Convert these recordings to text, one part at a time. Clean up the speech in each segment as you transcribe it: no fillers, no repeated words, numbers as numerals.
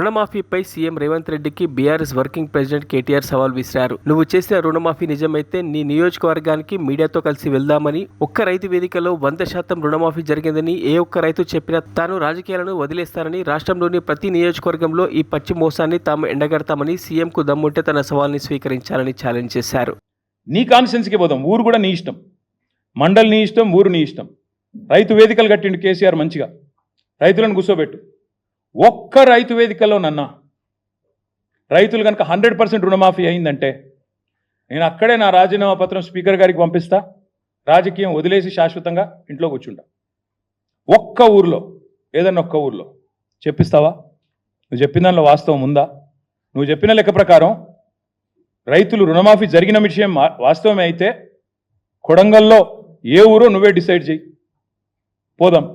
రుణమాఫీపై CM Revanth రెడ్డికి BRS working president KTR సవాల్ విసిరారు. నువ్వు చేసిన రుణమాఫీ నిజమైతే నీ నియోజకవర్గానికి మీడియాతో కలిసి వెళ్దామని, ఒక్క రైతు వేదికలో 100% రుణమాఫీ జరిగిందని ఏ ఒక్క రైతు చెప్పినా తాను రాజకీయాలను వదిలేస్తానని, రాష్ట్రంలోని ప్రతి నియోజకవర్గంలో ఈ పచ్చి మోసాన్ని తాము ఎండగడతామని సీఎంకు దమ్ముంటే తన సవాల్ని స్వీకరించాలని ఛాలెంజ్ చేశారు. నీ కాన్స్టిట్యున్సీకి పోదాం, ఊరు కూడా నీ ఇష్టం, మండల్ నీ ఇష్టం, ఊరు నీ ఇష్టం. రైతు వేదికలు కట్టిండు కేసీఆర్, మంచిగా రైతులను కూర్చోబెట్టు. ఒక్క రైతు వేదికలో రైతులు కనుక 100% రుణమాఫీ అయిందంటే నేను అక్కడే నా రాజీనామా పత్రం స్పీకర్ గారికి పంపిస్తా, రాజకీయం వదిలేసి శాశ్వతంగా ఇంట్లో కూర్చుంటా. ఒక్క ఊర్లో, ఏదన్నా ఒక్క ఊర్లో చెప్పిస్తావా? నువ్వు చెప్పిన దానిలో వాస్తవం ఉందా? నువ్వు చెప్పిన లెక్క ప్రకారం రైతులు రుణమాఫీ జరిగిన విషయం వాస్తవమే అయితే కొడంగల్లో ఏ ఊరో నువ్వే డిసైడ్ చేయి, పోదాం.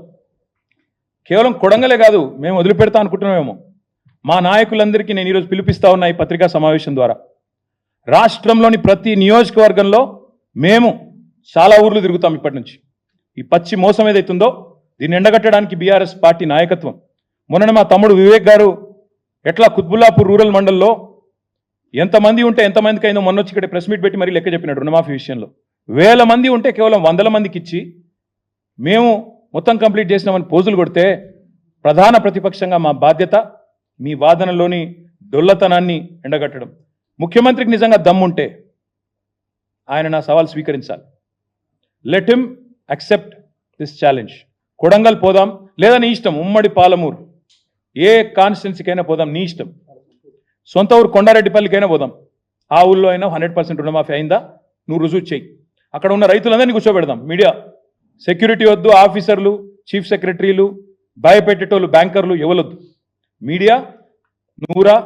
కేవలం కొడంగలే కాదు, మేము వదిలిపెడతా అనుకుంటున్నామేమో. మా నాయకులందరికీ నేను ఈరోజు పిలిపిస్తా ఉన్నా ఈ పత్రికా సమావేశం ద్వారా. రాష్ట్రంలోని ప్రతి నియోజకవర్గంలో మేము చాలా ఊర్లు తిరుగుతాం ఇప్పటి నుంచి. ఈ పచ్చి మోసం ఏదైతుందో దీన్ని ఎండగట్టడానికి బీఆర్ఎస్ పార్టీ నాయకత్వం. మొన్న మా తమ్ముడు వివేక్ గారు ఎట్లా కుత్బుల్లాపూర్ రూరల్ మండల్లో ఎంతమంది ఉంటే ఎంతమందికి అయిందో మొన్న వచ్చి ఇక్కడ ప్రెస్ మీట్ పెట్టి మరీ లెక్క చెప్పినాడు. రుణమాఫీ విషయంలో 1000 మంది ఉంటే కేవలం 100 మందికి ఇచ్చి మేము మొత్తం కంప్లీట్ చేసినామని పోజులు కొడితే, ప్రధాన ప్రతిపక్షంగా మా బాధ్యత మీ వాదనలోని డొల్లతనాన్ని ఎండగట్టడం. ముఖ్యమంత్రికి నిజంగా దమ్ముంటే ఆయన నా సవాల్ స్వీకరించాలి. Let him accept this challenge. Kodangal పోదాం, లేదా నీ ఇష్టం, ఉమ్మడి పాలమూరు, ఏ కాన్స్టిట్యున్సీకైనా పోదాం, నీ ఇష్టం. సొంత ఊరు కొండారెడ్డిపల్లికైనా పోదాం. ఆ ఊళ్ళో అయినా 100% రుణమాఫీ అయిందా నువ్వు రుజువు చేయి. అక్కడ ఉన్న రైతులందరినీ కూర్చోబెడదాం. మీడియా సెక్యూరిటీ వద్దు, ఆఫీసర్లు, చీఫ్ సెక్రటరీలు, భయపెట్టేటోళ్ళు, బ్యాంకర్లు ఎవరొద్దు. మీడియా నువ్వురా,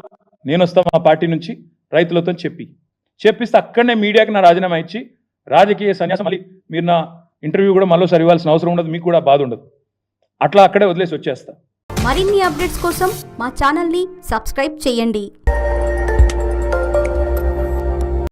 నేను వస్తా మా పార్టీ నుంచి రైతులతో చెప్పిస్తే అక్కడనే మీడియాకి నా రాజీనామా ఇచ్చి రాజకీయ సన్యాసం. మళ్ళీ మీరు నా ఇంటర్వ్యూ కూడా మళ్ళీ ఇవ్వాల్సిన అవసరం ఉండదు, మీకు కూడా బాధ ఉండదు. అట్లా అక్కడే వదిలేసి వచ్చేస్తా. మరిన్ని అప్డేట్స్ కోసం మా ఛానల్ని సబ్స్క్రైబ్ చేయండి.